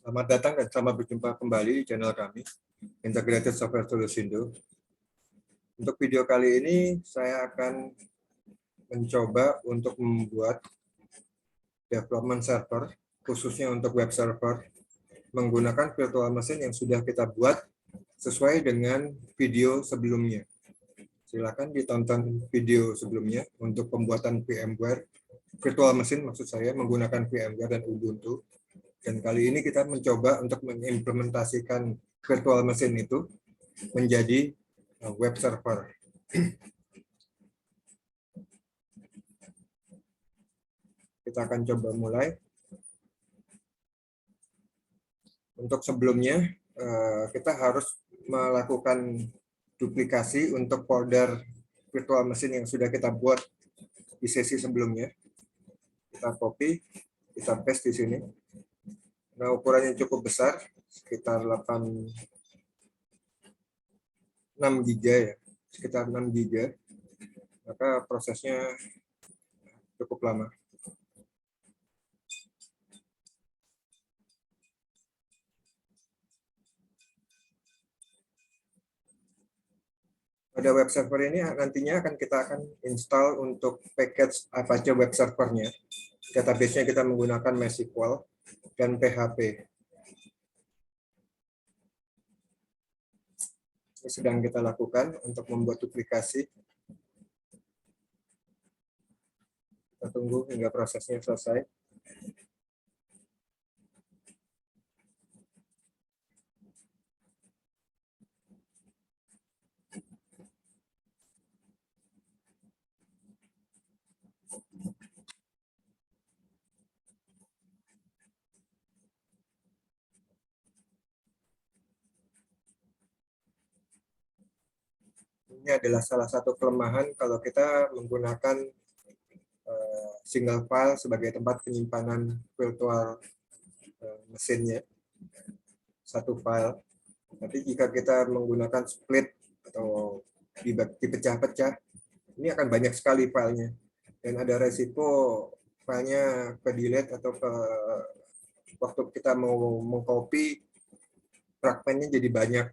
Selamat datang dan selamat berjumpa kembali di channel kami, Integrated Software Solution. Untuk video kali ini, saya akan mencoba untuk membuat development server, khususnya untuk web server, menggunakan virtual machine yang sudah kita buat sesuai dengan video sebelumnya. Silakan ditonton video sebelumnya untuk pembuatan VMware, virtual machine maksud saya, menggunakan VMware dan Ubuntu. Dan kali ini kita mencoba untuk mengimplementasikan virtual machine itu menjadi web server. Kita akan coba mulai. Untuk sebelumnya, kita harus melakukan duplikasi untuk folder virtual machine yang sudah kita buat di sesi sebelumnya. Kita copy, kita paste di sini. Nah, ukurannya cukup besar, sekitar 6 GB ya, sekitar 6 GB. Maka prosesnya cukup lama. Pada web server ini nantinya kita akan install untuk package Apache web servernya. Database-nya kita menggunakan MySQL dan PHP. Ini sedang kita lakukan untuk membuat duplikasi. Kita tunggu hingga prosesnya selesai. Ini adalah salah satu kelemahan kalau kita menggunakan single file sebagai tempat penyimpanan virtual mesinnya, satu file. Tapi jika kita menggunakan split atau dipecah-pecah, ini akan banyak sekali filenya. Dan ada resiko filenya ke delete atau ke waktu kita mau mengcopy fragmennya jadi banyak.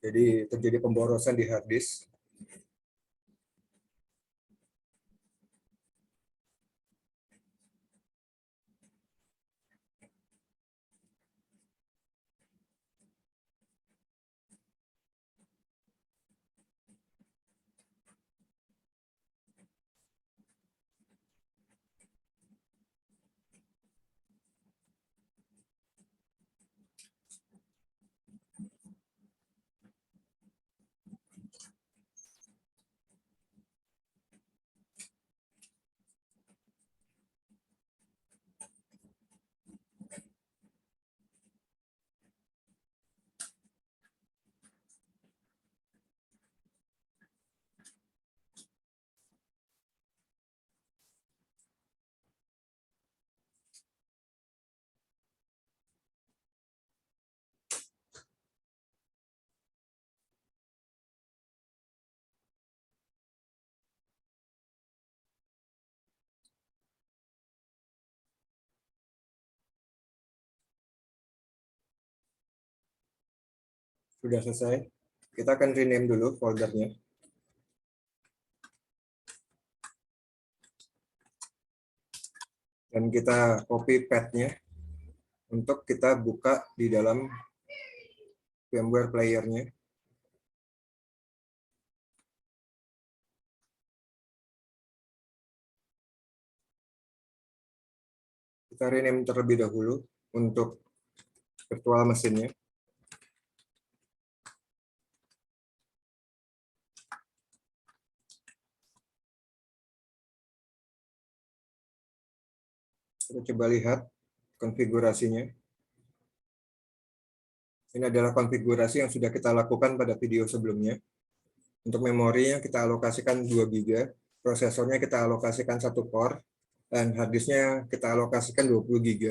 Jadi terjadi pemborosan di hard disk. Sudah selesai. Kita akan rename dulu foldernya. Dan kita copy path-nya untuk kita buka di dalam VMware player-nya. Kita rename terlebih dahulu untuk virtual mesinnya. Kita coba lihat konfigurasinya. Ini adalah konfigurasi yang sudah kita lakukan pada video sebelumnya. Untuk memorinya kita alokasikan 2 GB, prosesornya kita alokasikan 1 core, dan harddisknya kita alokasikan 20 GB.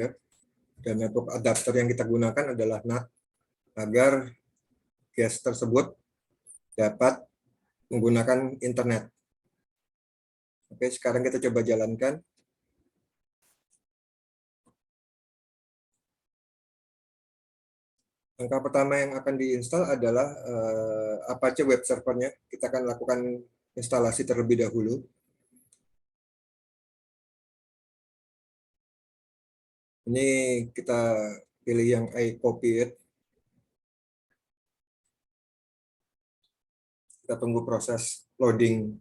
Dan network adapter yang kita gunakan adalah NAT agar gas tersebut dapat menggunakan internet. Oke, sekarang kita coba jalankan. Langkah pertama yang akan diinstal adalah Apache web servernya. Kita akan lakukan instalasi terlebih dahulu. Ini kita pilih yang I copy it. Kita tunggu proses loading.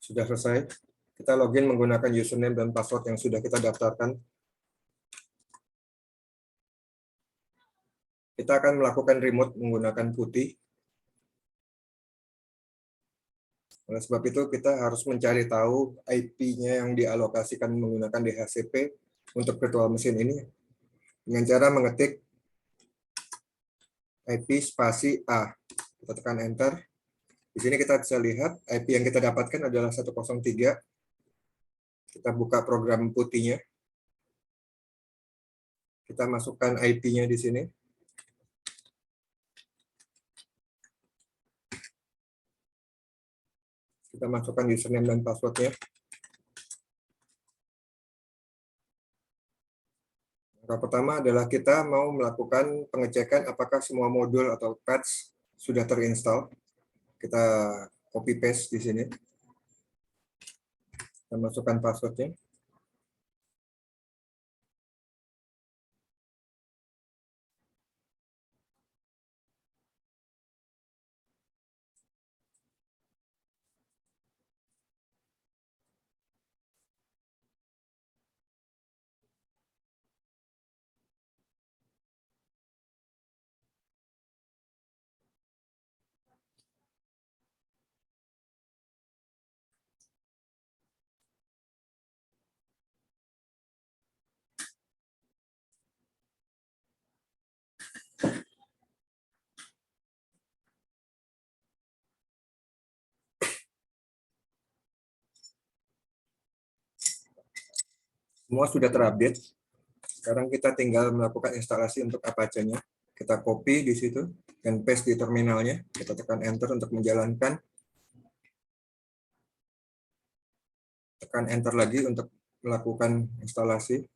Sudah selesai. Kita login menggunakan username dan password yang sudah kita daftarkan. Kita akan melakukan remote menggunakan putih. Oleh sebab itu, kita harus mencari tahu IP-nya yang dialokasikan menggunakan DHCP untuk virtual mesin ini dengan cara mengetik IP spasi A. Kita tekan Enter. Di sini kita bisa lihat IP yang kita dapatkan adalah 103. Kita buka program putihnya. Kita masukkan IP-nya di sini. Kita masukkan username dan password-nya. Yang pertama adalah kita mau melakukan pengecekan apakah semua modul atau patch sudah terinstall. Kita copy paste di sini. Kita masukkan password-nya. Semua sudah terupdate. Sekarang kita tinggal melakukan instalasi untuk Apache-nya. Kita copy di situ dan paste di terminalnya. Kita tekan Enter untuk menjalankan. Tekan Enter lagi untuk melakukan instalasi.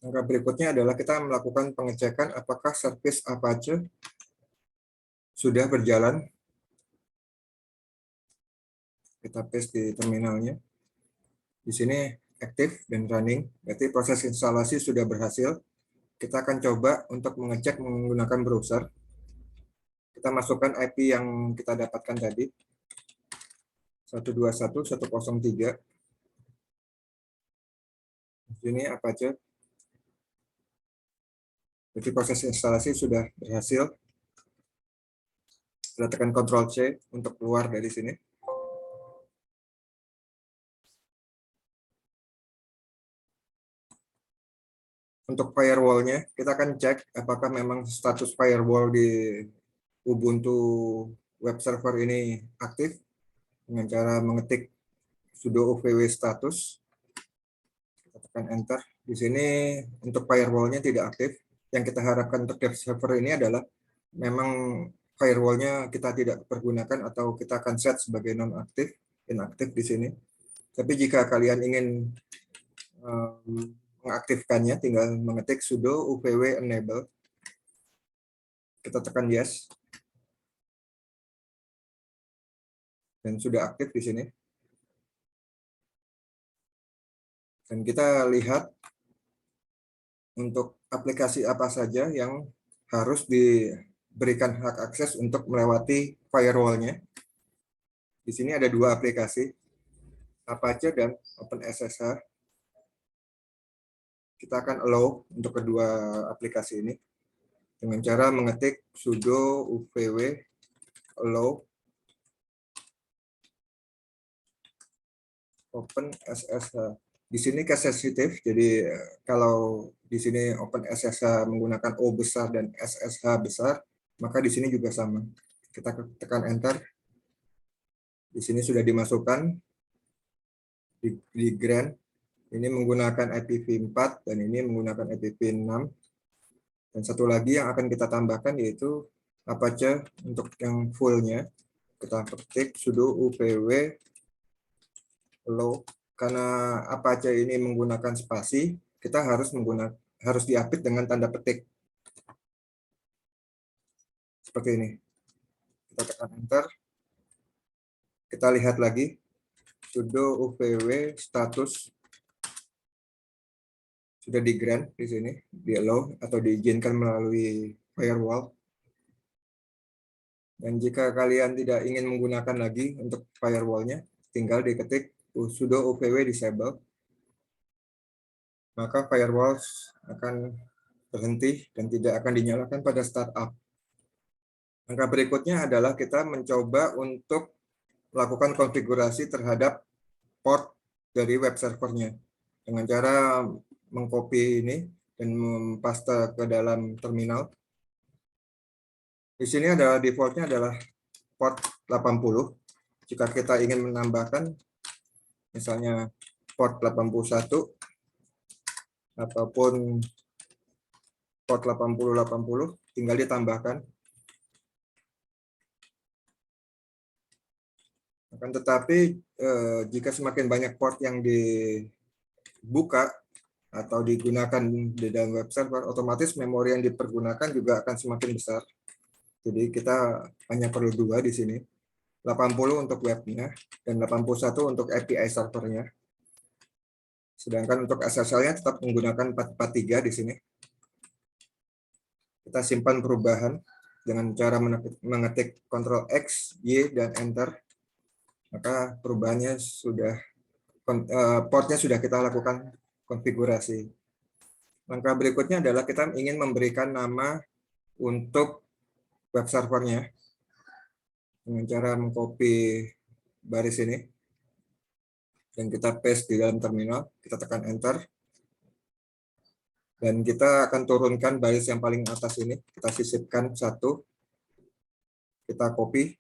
Langkah berikutnya adalah kita melakukan pengecekan apakah service Apache sudah berjalan. Kita paste di terminalnya. Di sini aktif dan running, berarti proses instalasi sudah berhasil. Kita akan coba untuk mengecek menggunakan browser. Kita masukkan IP yang kita dapatkan tadi, 121.103. Di sini Apache. Jadi proses instalasi sudah berhasil. Kita tekan Ctrl+C untuk keluar dari sini. Untuk firewall-nya, kita akan cek apakah memang status firewall di Ubuntu web server ini aktif dengan cara mengetik sudo uvw status. Kita tekan enter. Di sini untuk firewall-nya tidak aktif. Yang kita harapkan untuk dev server ini adalah memang firewall-nya kita tidak pergunakan atau kita akan set sebagai non-aktif, inaktif di sini. Tapi jika kalian ingin mengaktifkannya, tinggal mengetik sudo uvw enable. Kita tekan yes. Dan sudah aktif di sini. Dan kita lihat untuk aplikasi apa saja yang harus diberikan hak akses untuk melewati firewall-nya. Di sini ada dua aplikasi, Apache dan OpenSSH. Kita akan allow untuk kedua aplikasi ini dengan cara mengetik sudo uvw allow OpenSSH. Di sini case sensitif, jadi kalau di sini OpenSSH menggunakan O besar dan SSH besar, maka di sini juga sama. Kita tekan enter. Di sini sudah dimasukkan di grant. Ini menggunakan IPv4 dan ini menggunakan IPv6. Dan satu lagi yang akan kita tambahkan yaitu Apache untuk yang fullnya. Kita ketik sudo uvw allow. Karena Apache ini menggunakan spasi, kita harus diapit dengan tanda petik. Seperti ini. Kita tekan enter. Kita lihat lagi sudo uvw status sudah di grant di sini, di allow atau diizinkan melalui firewall. Dan jika kalian tidak ingin menggunakan lagi untuk firewall-nya, tinggal diketik sudo uvw disable. Maka firewall akan berhenti dan tidak akan dinyalakan pada startup. Langkah berikutnya adalah kita mencoba untuk melakukan konfigurasi terhadap port dari web servernya dengan cara mengcopy ini dan mempaste ke dalam terminal. Di sini ada defaultnya adalah port 80. Jika kita ingin menambahkan misalnya port 81 ataupun port 8080, tinggal ditambahkan. Akan tetapi jika semakin banyak port yang dibuka atau digunakan di dalam web server, otomatis memori yang dipergunakan juga akan semakin besar. Jadi kita hanya perlu dua di sini, 80 untuk webnya dan 81 untuk API servernya. Sedangkan untuk SSL-nya tetap menggunakan 443 di sini. Kita simpan perubahan dengan cara mengetik Ctrl X, Y, dan Enter. Maka perubahannya sudah, portnya sudah kita lakukan konfigurasi. Langkah berikutnya adalah kita ingin memberikan nama untuk web servernya dengan cara mengcopy baris ini dan kita paste di dalam terminal. Kita tekan enter dan kita akan turunkan baris yang paling atas ini. Kita sisipkan satu, kita copy,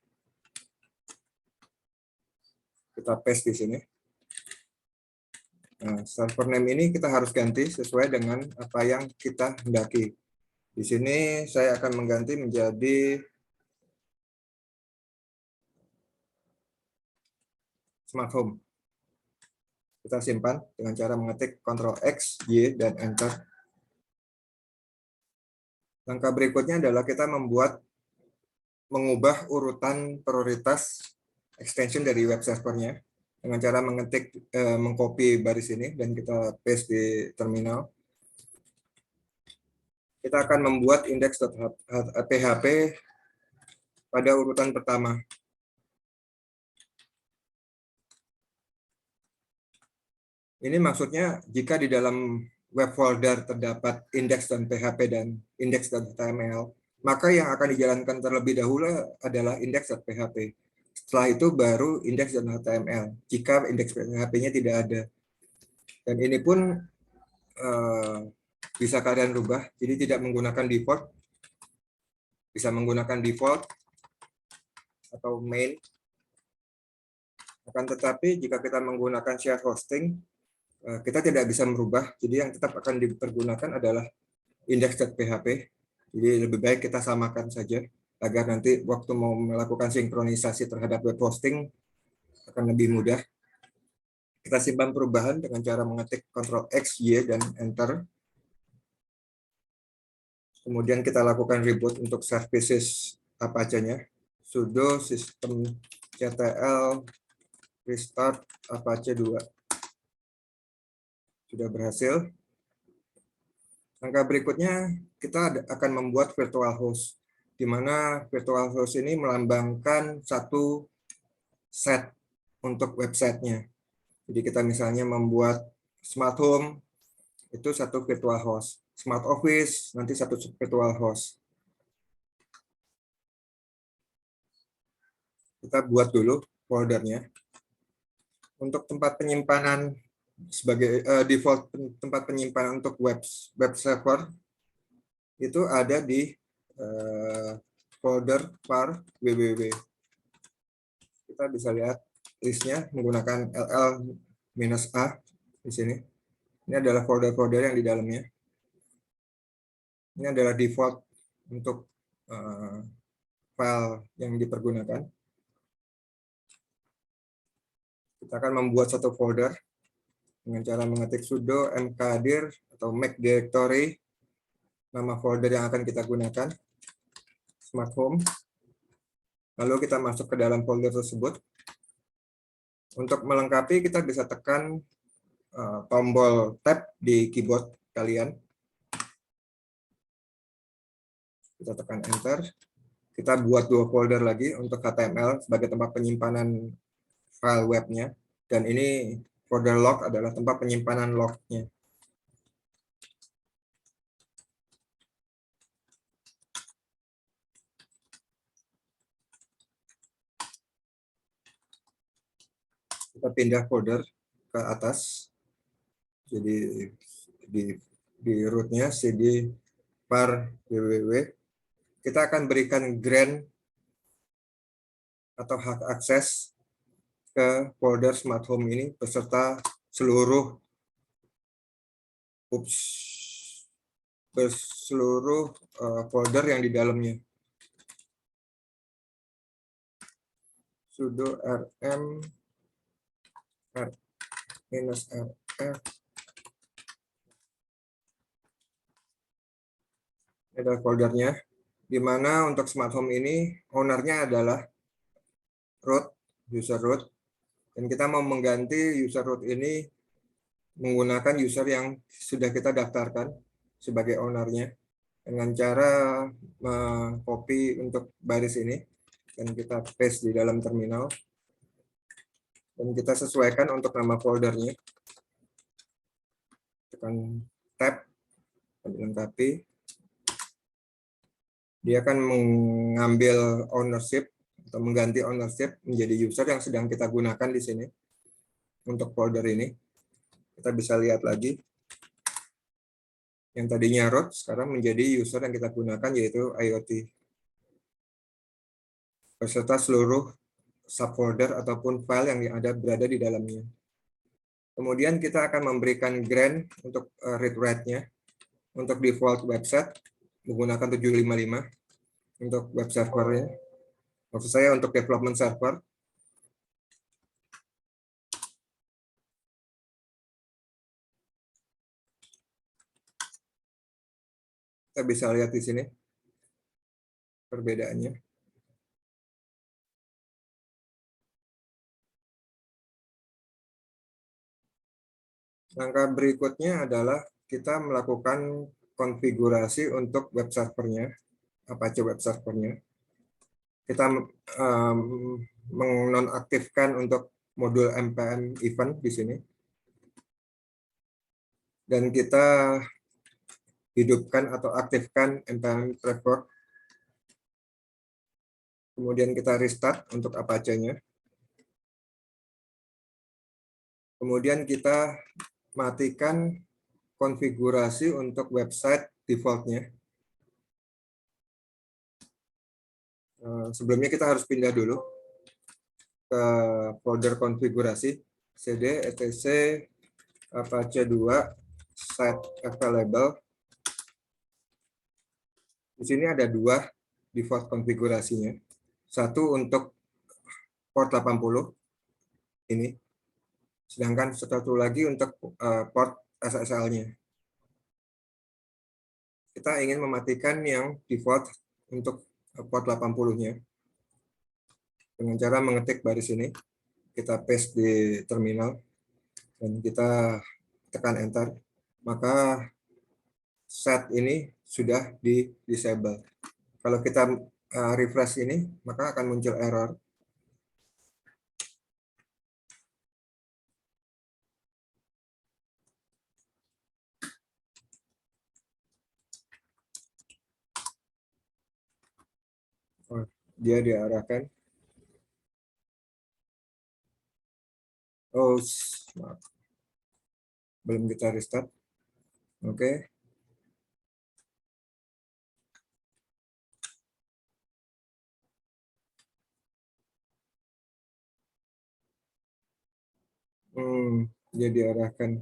kita paste di sini. Nah, server name ini kita harus ganti sesuai dengan apa yang kita hendaki. Di sini saya akan mengganti menjadi Smart Home. Kita simpan dengan cara mengetik Ctrl X, Y, dan Enter. Langkah berikutnya adalah kita mengubah urutan prioritas extension dari web servernya dengan cara mengcopy baris ini dan kita paste di terminal. Kita akan membuat index.php pada urutan pertama. Ini maksudnya jika di dalam web folder terdapat index.php dan index.html, maka yang akan dijalankan terlebih dahulu adalah index.php. Setelah itu baru index.html jika indeks PHP-nya tidak ada. Dan ini pun bisa kalian rubah. Jadi tidak menggunakan default, bisa menggunakan default atau main. Akan tetapi jika kita menggunakan share hosting, kita tidak bisa merubah. Jadi yang tetap akan dipergunakan adalah index.php. Jadi lebih baik kita samakan saja agar nanti waktu mau melakukan sinkronisasi terhadap web hosting akan lebih mudah. Kita simpan perubahan dengan cara mengetik Ctrl X, Y, dan Enter. Kemudian kita lakukan reboot untuk services Apache-nya. Sudo systemctl restart Apache 2. Sudah berhasil. Langkah berikutnya, kita akan membuat virtual host, di mana virtual host ini melambangkan satu set untuk websitenya. Jadi kita misalnya membuat smart home, itu satu virtual host. Smart office, nanti satu virtual host. Kita buat dulu foldernya. Untuk tempat penyimpanan sebagai default tempat penyimpanan untuk web server, itu ada di folder var www. Kita bisa lihat listnya menggunakan ll-a di sini. Ini adalah folder-folder yang di dalamnya. Ini adalah default untuk file yang dipergunakan. Kita akan membuat satu folder dengan cara mengetik sudo mkdir atau make directory, nama folder yang akan kita gunakan, smart home. Lalu kita masuk ke dalam folder tersebut. Untuk melengkapi, kita bisa tekan tombol tab di keyboard kalian. Kita tekan enter. Kita buat dua folder lagi untuk HTML sebagai tempat penyimpanan file webnya. Dan ini folder log adalah tempat penyimpanan lognya. Kita pindah folder ke atas. Jadi di rootnya cd var www. Kita akan berikan grant atau hak akses ke folder smart home ini beserta seluruh folder yang di dalamnya. Sudo rm -rf. Ini adalah foldernya, di mana untuk smart home ini ownernya adalah root, user root, dan kita mau mengganti user root ini menggunakan user yang sudah kita daftarkan sebagai ownernya dengan cara copy untuk baris ini dan kita paste di dalam terminal dan kita sesuaikan untuk nama foldernya. Tekan tab, dilengkapi. Dia akan mengambil ownership atau mengganti ownership menjadi user yang sedang kita gunakan di sini. Untuk folder ini, kita bisa lihat lagi. Yang tadinya root, sekarang menjadi user yang kita gunakan, yaitu IoT. Beserta seluruh subfolder ataupun file yang berada di dalamnya. Kemudian kita akan memberikan grant untuk read write-nya. Untuk default website, menggunakan 755 untuk web servernya. Maksud saya untuk development server. Kita bisa lihat di sini perbedaannya. Langkah berikutnya adalah kita melakukan konfigurasi untuk web servernya, Apache web servernya. Kita menonaktifkan untuk modul npm event di sini. Dan kita hidupkan atau aktifkan npm framework. Kemudian kita restart untuk Apache-nya. Kemudian kita matikan konfigurasi untuk website defaultnya. Sebelumnya kita harus pindah dulu ke folder konfigurasi cd etc apache 2 site available. Di sini ada dua default konfigurasinya. Satu untuk port 80 ini, sedangkan satu lagi untuk port SSL-nya. Kita ingin mematikan yang default untuk port 80-nya. Dengan cara mengetik baris ini, kita paste di terminal, dan kita tekan enter, maka set ini sudah di disable. Kalau kita refresh ini, maka akan muncul error. Dia diarahkan. Oh, maaf. Belum kita restart. Oke. Dia diarahkan.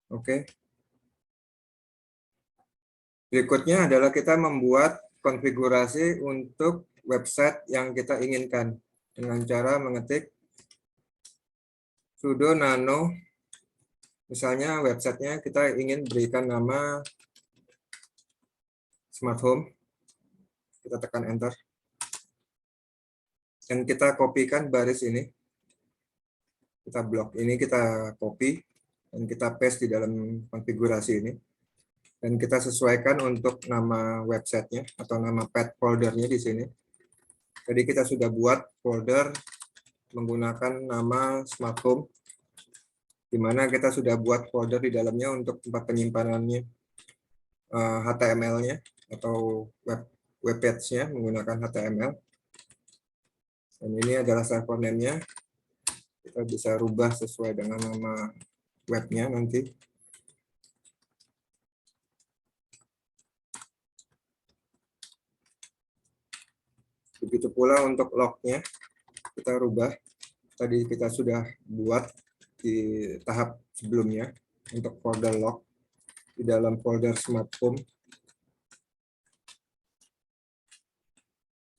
Oke. Berikutnya adalah kita membuat konfigurasi untuk website yang kita inginkan dengan cara mengetik sudo nano. Misalnya websitenya kita ingin berikan nama Smart Home. Kita tekan enter. Dan kita kopikan baris ini. Kita blok ini, kita copy dan kita paste di dalam konfigurasi ini. Dan kita sesuaikan untuk nama websitenya atau nama path foldernya di sini. Jadi kita sudah buat folder menggunakan nama Smart Home, di mana kita sudah buat folder di dalamnya untuk tempat penyimpanannya HTML-nya atau web page-nya menggunakan HTML. Dan ini adalah server name-nya. Kita bisa rubah sesuai dengan nama webnya nanti. Begitu pula untuk log-nya, kita rubah. Tadi kita sudah buat di tahap sebelumnya untuk folder log di dalam folder Smart Home.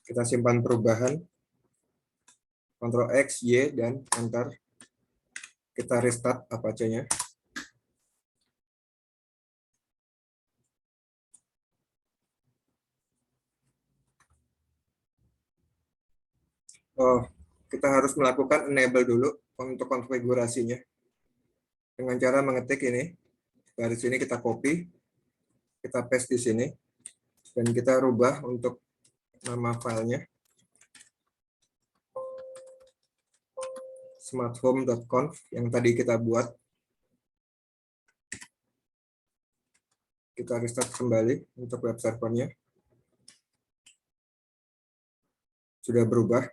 Kita simpan perubahan, Ctrl X, Y, dan Enter. Kita restart Apache-nya. Kita harus melakukan enable dulu untuk konfigurasinya. Dengan cara mengetik ini, dari sini kita copy, kita paste di sini, dan kita rubah untuk nama filenya. smarthome.conf yang tadi kita buat. Kita restart kembali untuk web servernya. Sudah berubah,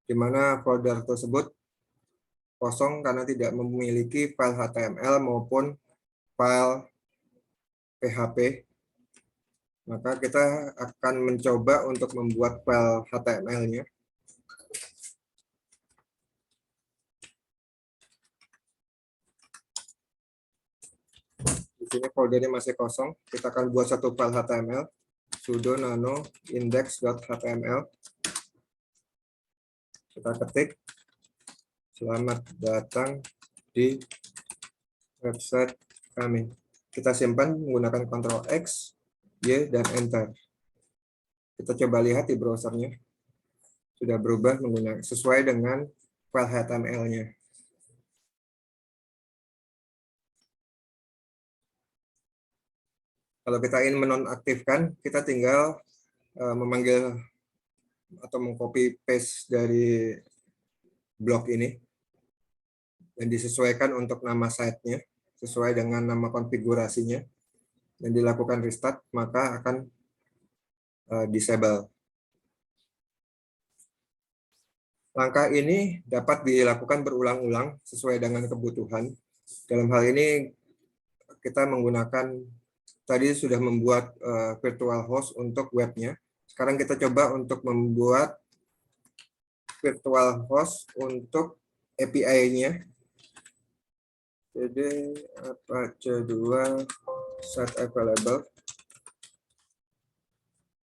di mana folder tersebut kosong karena tidak memiliki file HTML maupun file PHP. Maka kita akan mencoba untuk membuat file HTML-nya. Di sini foldernya masih kosong. Kita akan buat satu file HTML, sudo nano index.html. Kita ketik, selamat datang di website kami. Kita simpan menggunakan Ctrl X, Y, dan Enter. Kita coba lihat di browsernya. Sudah berubah menggunakan sesuai dengan file HTML-nya. Kalau kita ingin menonaktifkan, kita tinggal memanggil atau mengcopy paste dari blok ini dan disesuaikan untuk nama site-nya sesuai dengan nama konfigurasinya dan dilakukan restart, maka akan disable. Langkah ini dapat dilakukan berulang-ulang sesuai dengan kebutuhan. Dalam hal ini kita menggunakan, tadi sudah membuat virtual host untuk webnya. Sekarang kita coba untuk membuat virtual host untuk API-nya. Jadi Apache 2 set available.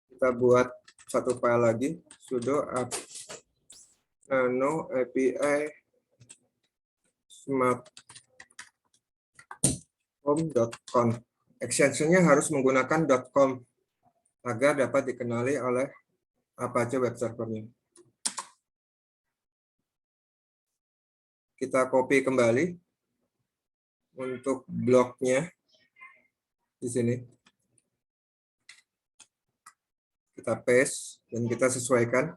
Kita buat satu file lagi, sudo apt nano API smarthome.conf. Extensionnya harus menggunakan .com agar dapat dikenali oleh Apache web servernya. Kita copy kembali untuk bloknya di sini. Kita paste dan kita sesuaikan.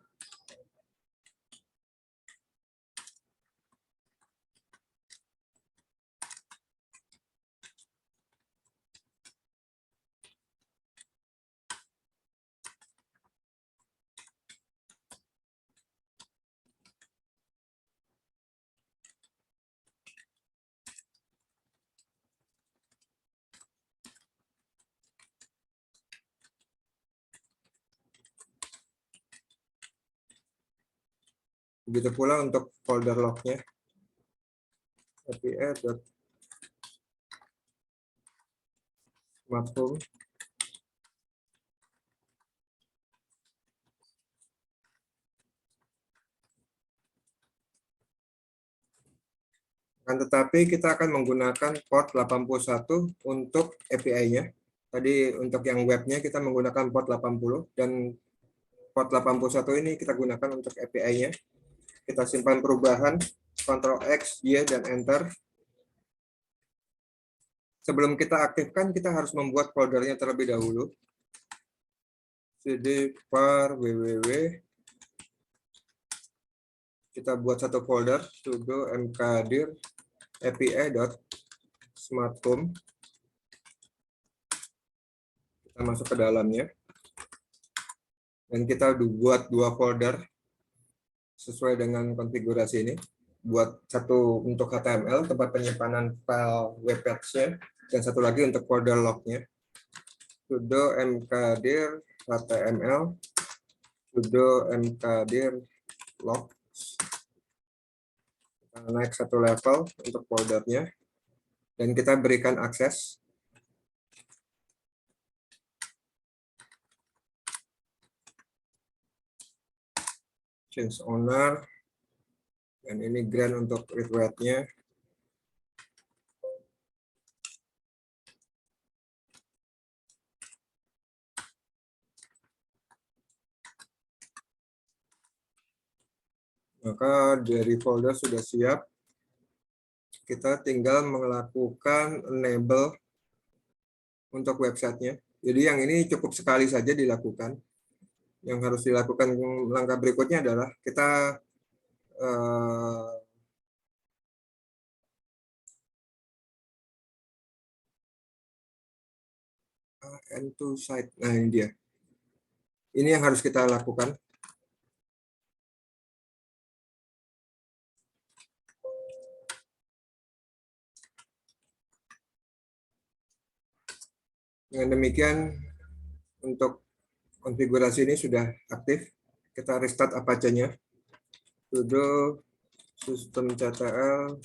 Begitu pula untuk folder lognya. API.smarthome. Tetapi kita akan menggunakan port 81 untuk API-nya. Tadi untuk yang webnya kita menggunakan port 80 dan port 81 ini kita gunakan untuk API-nya. Kita simpan perubahan, Ctrl X, Y, dan Enter. Sebelum kita aktifkan, kita harus membuat foldernya terlebih dahulu. cd var www. Kita buat satu folder, sudo mkdir api.smarthome. Kita masuk ke dalamnya. Dan kita buat dua folder sesuai dengan konfigurasi ini. Buat satu untuk HTML, tempat penyimpanan file web page-nya, dan satu lagi untuk folder log-nya. Sudo mkdir html, sudo mkdir log. Kita naik satu level untuk foldernya, dan kita berikan akses. Change owner, dan ini grant untuk read write-nya. Maka dari folder sudah siap, kita tinggal melakukan enable untuk websitenya. Jadi yang ini cukup sekali saja dilakukan. Yang harus dilakukan langkah berikutnya adalah kita end to site. Nah, ini dia. Ini yang harus kita lakukan. Dengan demikian, untuk konfigurasi ini sudah aktif. Kita restart Apache-nya. Sudo systemctl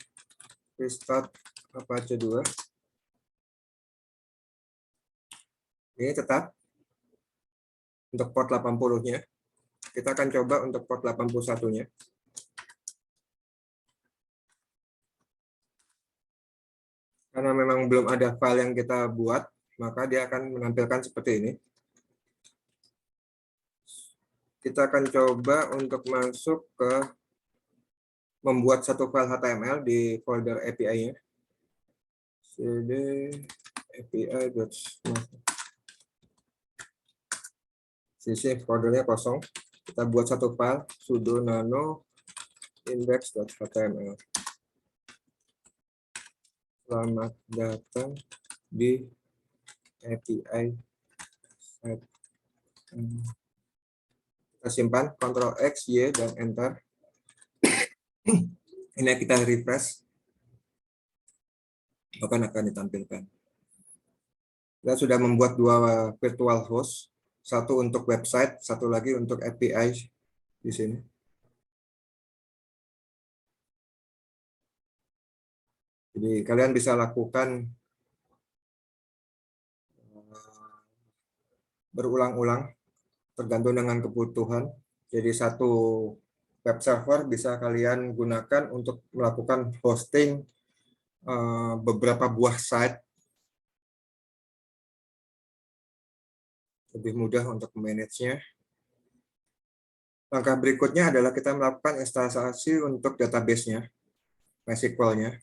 restart Apache 2. Ini tetap untuk port 80-nya. Kita akan coba untuk port 81-nya. Karena memang belum ada file yang kita buat, maka dia akan menampilkan seperti ini. Kita akan coba untuk masuk ke membuat satu file HTML di folder API-nya. cd api.smarthome. Sisi foldernya kosong. Kita buat satu file, sudo nano index.html. Selamat datang di API. Kita simpan, Ctrl X, Y, dan Enter. Ini kita refresh. Akan ditampilkan. Kita sudah membuat 2 virtual host, satu untuk website, satu lagi untuk API di sini. Jadi kalian bisa lakukan berulang-ulang tergantung dengan kebutuhan. Jadi satu web server bisa kalian gunakan untuk melakukan hosting beberapa buah site. Lebih mudah untuk manage-nya. Langkah berikutnya adalah kita melakukan instalasi untuk database-nya, MySQL-nya.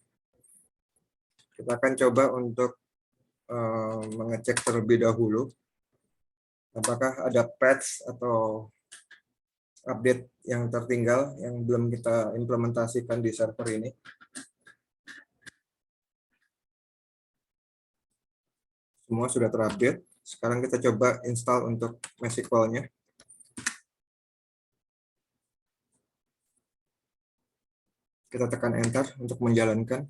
Kita akan coba untuk mengecek terlebih dahulu apakah ada patch atau update yang tertinggal yang belum kita implementasikan di server ini. Semua sudah terupdate. Sekarang kita coba install untuk MySQL-nya. Kita tekan enter untuk menjalankan.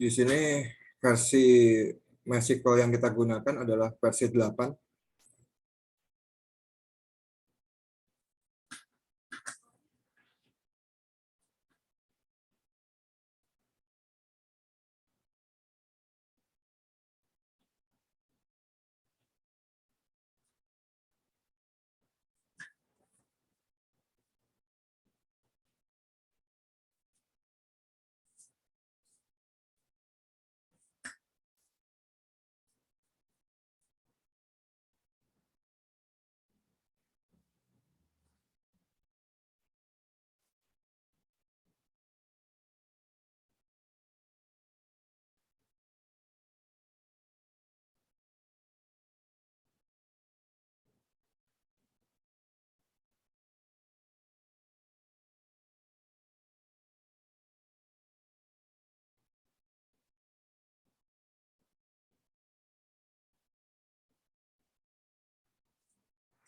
Di sini versi MySQL yang kita gunakan adalah versi 8.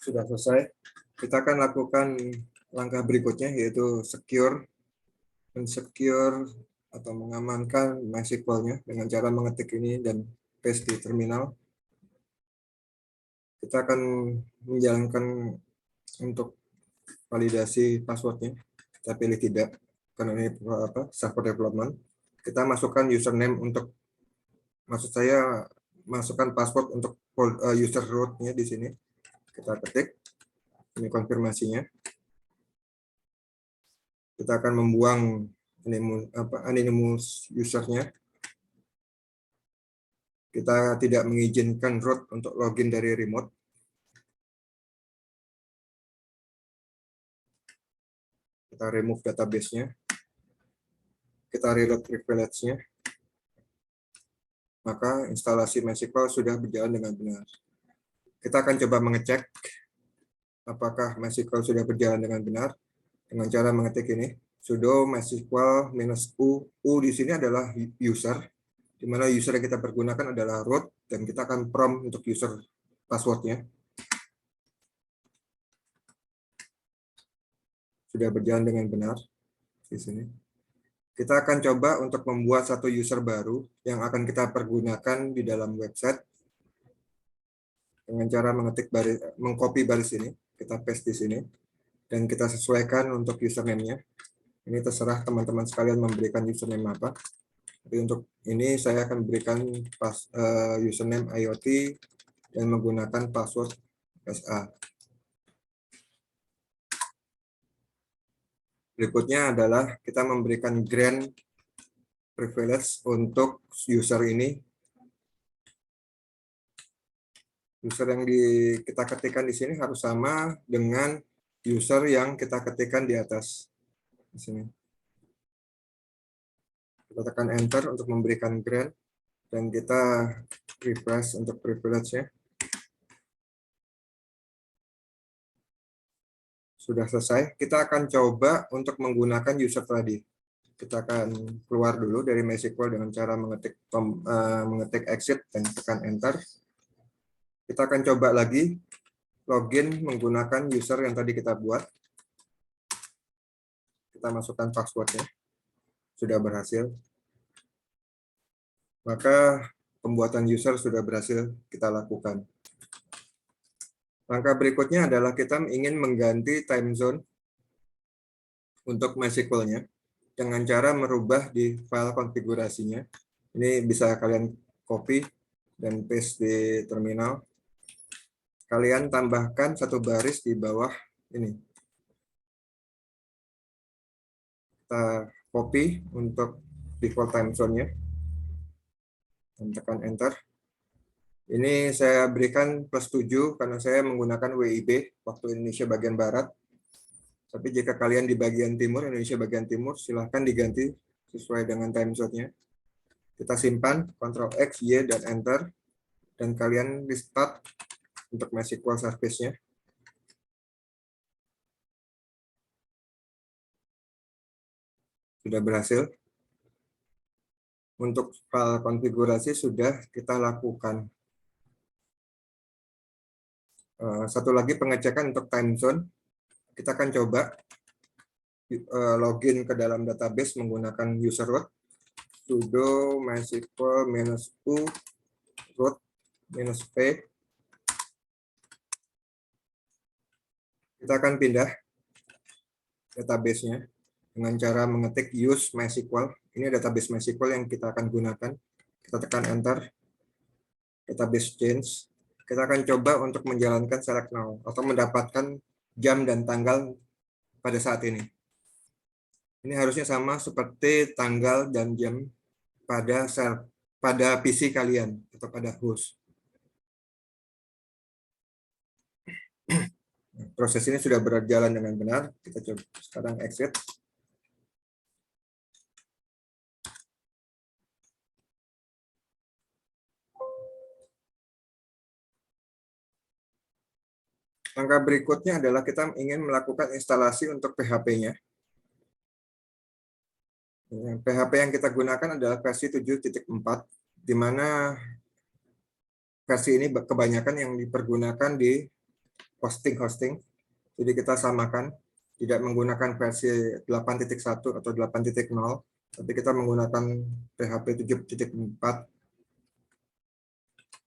Sudah selesai. Kita akan lakukan langkah berikutnya, yaitu secure atau mengamankan MySQL-nya dengan cara mengetik ini dan paste di terminal. Kita akan menjalankan untuk validasi passwordnya. Kita pilih tidak, karena ini server development. Kita masukkan username untuk, maksud saya masukkan password untuk user root-nya di sini. Kita ketik, ini konfirmasinya. Kita akan membuang anonymous user-nya. Kita tidak mengizinkan root untuk login dari remote. Kita remove database-nya. Kita reload privilege-nya. Maka instalasi MySQL sudah berjalan dengan benar. Kita akan coba mengecek apakah MySQL sudah berjalan dengan benar dengan cara mengetik ini, sudo MySQL -u di sini adalah user, di mana user yang kita pergunakan adalah root, dan kita akan prompt untuk user passwordnya. Sudah berjalan dengan benar. di sini. Kita akan coba untuk membuat satu user baru yang akan kita pergunakan di dalam website dengan cara mengcopy baris ini, kita paste di sini, dan kita sesuaikan untuk username-nya. Ini terserah teman-teman sekalian memberikan username apa. Tapi untuk ini saya akan berikan username IoT dan menggunakan password SA. Berikutnya adalah kita memberikan grant privilege untuk user ini. User yang kita ketikkan di sini harus sama dengan user yang kita ketikkan di atas. Di sini. Kita tekan enter untuk memberikan grant dan kita refresh untuk privilege-nya. Sudah selesai. Kita akan coba untuk menggunakan user tadi. Kita akan keluar dulu dari MySQL dengan cara mengetik exit dan tekan enter. Kita akan coba lagi login menggunakan user yang tadi kita buat. Kita masukkan passwordnya. Sudah berhasil. Maka pembuatan user sudah berhasil kita lakukan. Langkah berikutnya adalah kita ingin mengganti time zone untuk MySQL-nya dengan cara merubah di file konfigurasinya. Ini bisa kalian copy dan paste di terminal. Kalian tambahkan satu baris di bawah ini. Kita copy untuk default time zone-nya. Dan tekan enter. Ini saya berikan +7 karena saya menggunakan WIB, waktu Indonesia bagian Barat. Tapi jika kalian di bagian timur, Indonesia bagian timur, silahkan diganti sesuai dengan time zone-nya. Kita simpan, Ctrl X, Y, dan Enter. Dan kalian restart untuk MySQL service-nya. Sudah berhasil. Untuk file konfigurasi sudah kita lakukan. Satu lagi pengecekan untuk time zone. Kita akan coba login ke dalam database menggunakan user root. Sudo MySQL -u root -p. Kita akan pindah database-nya dengan cara mengetik use MySQL. Ini database MySQL yang kita akan gunakan. Kita tekan enter. Database change. Kita akan coba untuk menjalankan select now atau mendapatkan jam dan tanggal pada saat ini. Ini harusnya sama seperti tanggal dan jam pada PC kalian atau pada host. Proses ini sudah berjalan dengan benar. Kita coba sekarang exit. Langkah berikutnya adalah kita ingin melakukan instalasi untuk PHP-nya. PHP yang kita gunakan adalah versi 7.4, di mana versi ini kebanyakan yang dipergunakan di hosting. Jadi kita samakan, tidak menggunakan versi 8.1 atau 8.0, tapi kita menggunakan PHP 7.4.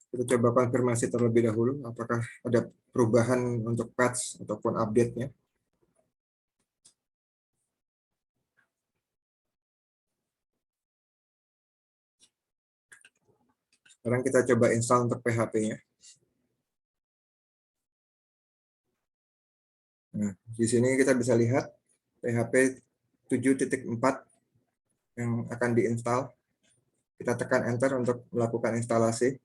Kita coba konfirmasi terlebih dahulu, apakah ada perubahan untuk patch ataupun update-nya. Sekarang kita coba install untuk PHP-nya. Nah, di sini kita bisa lihat PHP 7.4 yang akan diinstal. Kita tekan enter untuk melakukan instalasi.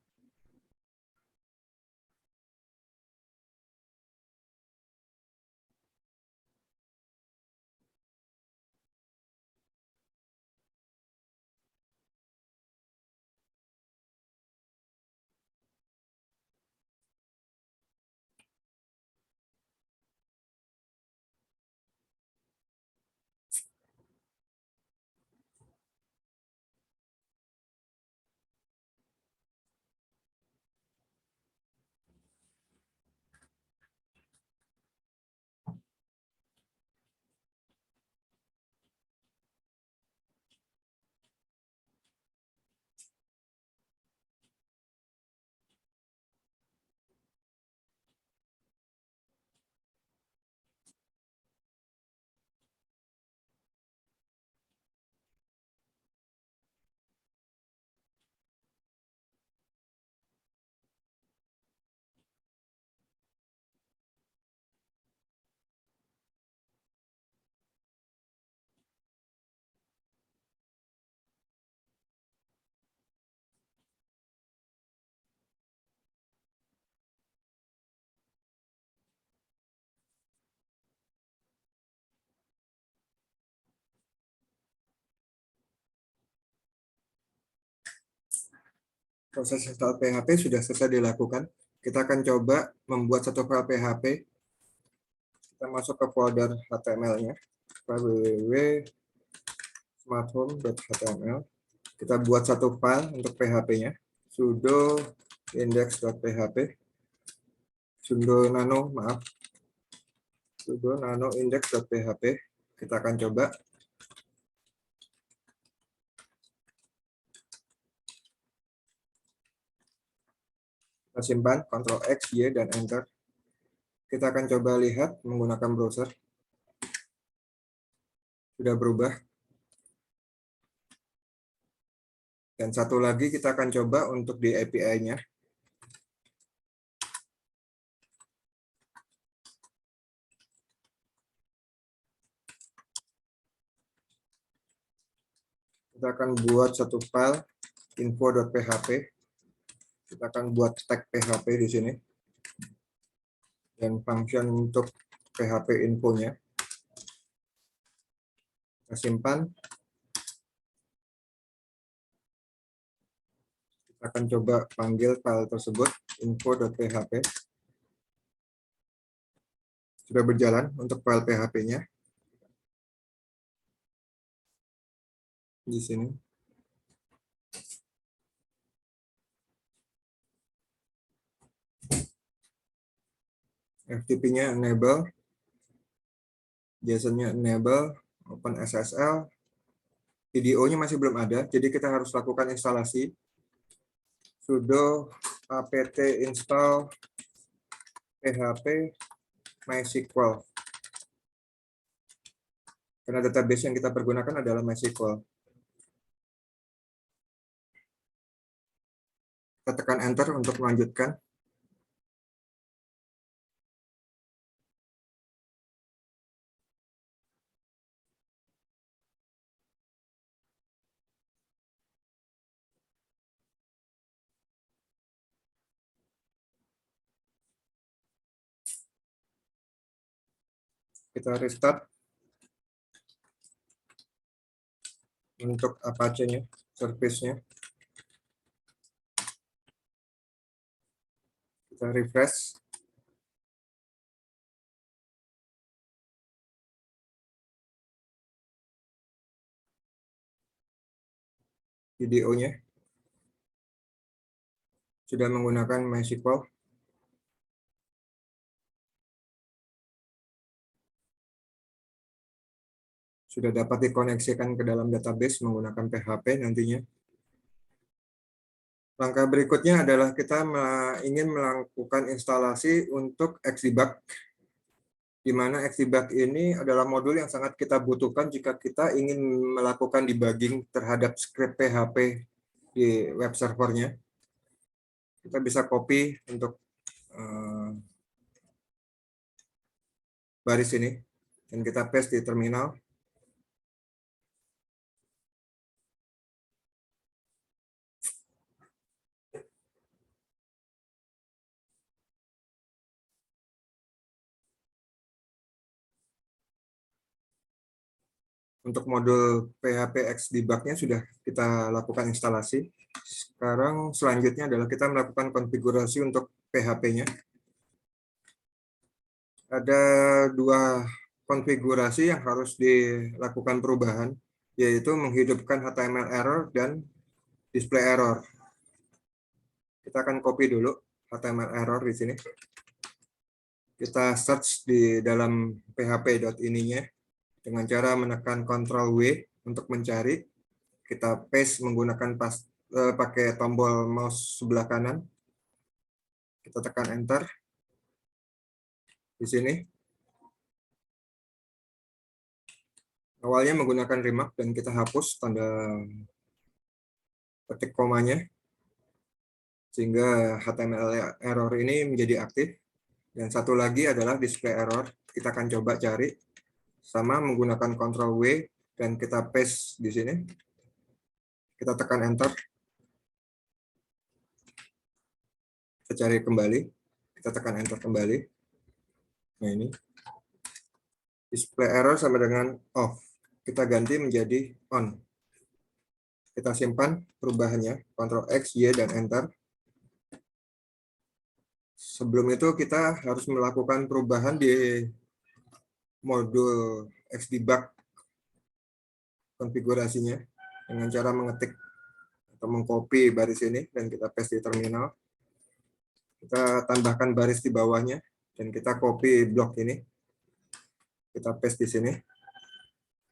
Proses install PHP sudah selesai dilakukan. Kita akan coba membuat satu file PHP. Kita masuk ke folder HTML-nya, www.smarthome.html. Kita buat satu file untuk PHP-nya, sudo index.php, sudo nano index.php. Kita akan coba. Kita simpan, Ctrl X, Y, dan Enter. Kita akan coba lihat menggunakan browser. Sudah berubah. Dan satu lagi kita akan coba untuk di API-nya. Kita akan buat satu file info.php. Kita akan buat tag PHP di sini. Dan function untuk PHP infonya. Kita simpan. Kita akan coba panggil file tersebut, info.php. Sudah berjalan untuk file PHP-nya. Di sini. FTP-nya enable, JSON-nya enable, OpenSSL, video-nya masih belum ada, jadi kita harus lakukan instalasi. Sudo apt install php MySQL. Karena database yang kita pergunakan adalah MySQL. Kita tekan Enter untuk melanjutkan. Kita restart untuk Apache-nya, service-nya. Kita refresh. Videonya sudah menggunakan MySQL. Sudah dapat dikoneksikan ke dalam database menggunakan PHP nantinya. Langkah berikutnya adalah kita ingin melakukan instalasi untuk Xdebug, di mana Xdebug ini adalah modul yang sangat kita butuhkan jika kita ingin melakukan debugging terhadap script PHP di web servernya. Kita bisa copy untuk baris ini, dan kita paste di terminal. Untuk modul PHP Xdebug-nya sudah kita lakukan instalasi. Sekarang selanjutnya adalah kita melakukan konfigurasi untuk PHP-nya. Ada dua konfigurasi yang harus dilakukan perubahan, yaitu menghidupkan HTML error dan display error. Kita akan copy dulu HTML error di sini. Kita search di dalam php.ini-nya dengan cara menekan Ctrl W untuk mencari. Kita paste menggunakan pakai tombol mouse sebelah kanan. Kita tekan Enter. Di sini. Awalnya menggunakan remark dan kita hapus tanda ketik komanya. Sehingga HTML error ini menjadi aktif. Dan satu lagi adalah display error. Kita akan coba cari. Sama menggunakan Ctrl W dan kita paste di sini. Kita tekan Enter. Kita cari kembali. Kita tekan Enter kembali. Nah ini. Display error sama dengan off. Kita ganti menjadi on. Kita simpan perubahannya, Ctrl X, Y, dan Enter. Sebelum itu kita harus melakukan perubahan di modul Xdebug konfigurasinya dengan cara mengetik atau mengcopy baris ini dan kita paste di terminal. Kita tambahkan baris di bawahnya dan kita copy blok ini. Kita paste di sini.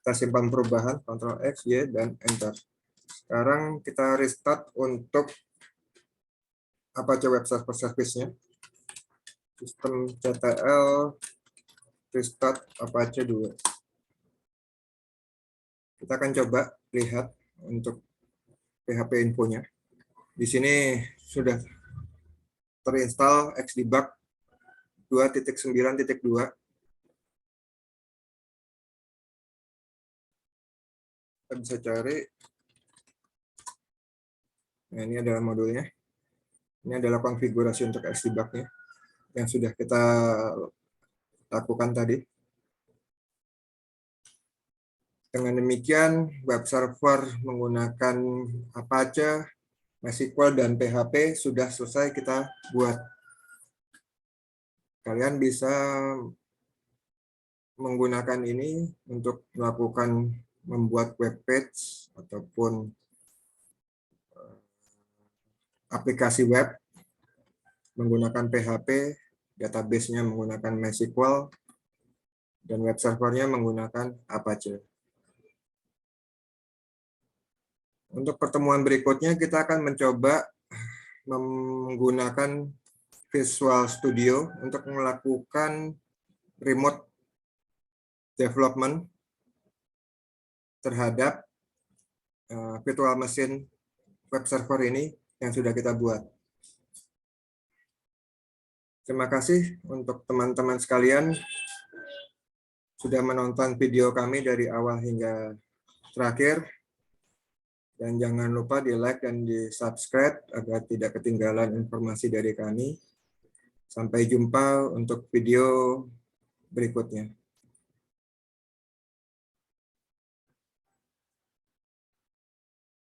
Kita simpan perubahan, Ctrl X, Y, dan Enter. Sekarang kita restart untuk Apache Web Service-nya. Sistem CTL restart Apache 2. Kita akan coba lihat untuk PHP infonya. Di sini sudah terinstall Xdebug 2.9.2. Kita bisa cari. Nah, ini adalah modulnya. Ini adalah konfigurasi untuk Xdebug-nya yang sudah kita lakukan tadi. Dengan demikian, web server menggunakan Apache, MySQL, dan PHP sudah selesai kita buat. Kalian bisa menggunakan ini untuk melakukan membuat web page ataupun aplikasi web menggunakan PHP, database-nya menggunakan MySQL, dan web servernya menggunakan Apache. Untuk pertemuan berikutnya, kita akan mencoba menggunakan Visual Studio untuk melakukan remote development terhadap virtual machine web server ini yang sudah kita buat. Terima kasih untuk teman-teman sekalian sudah menonton video kami dari awal hingga terakhir. Dan jangan lupa di like dan di subscribe agar tidak ketinggalan informasi dari kami. Sampai jumpa untuk video berikutnya.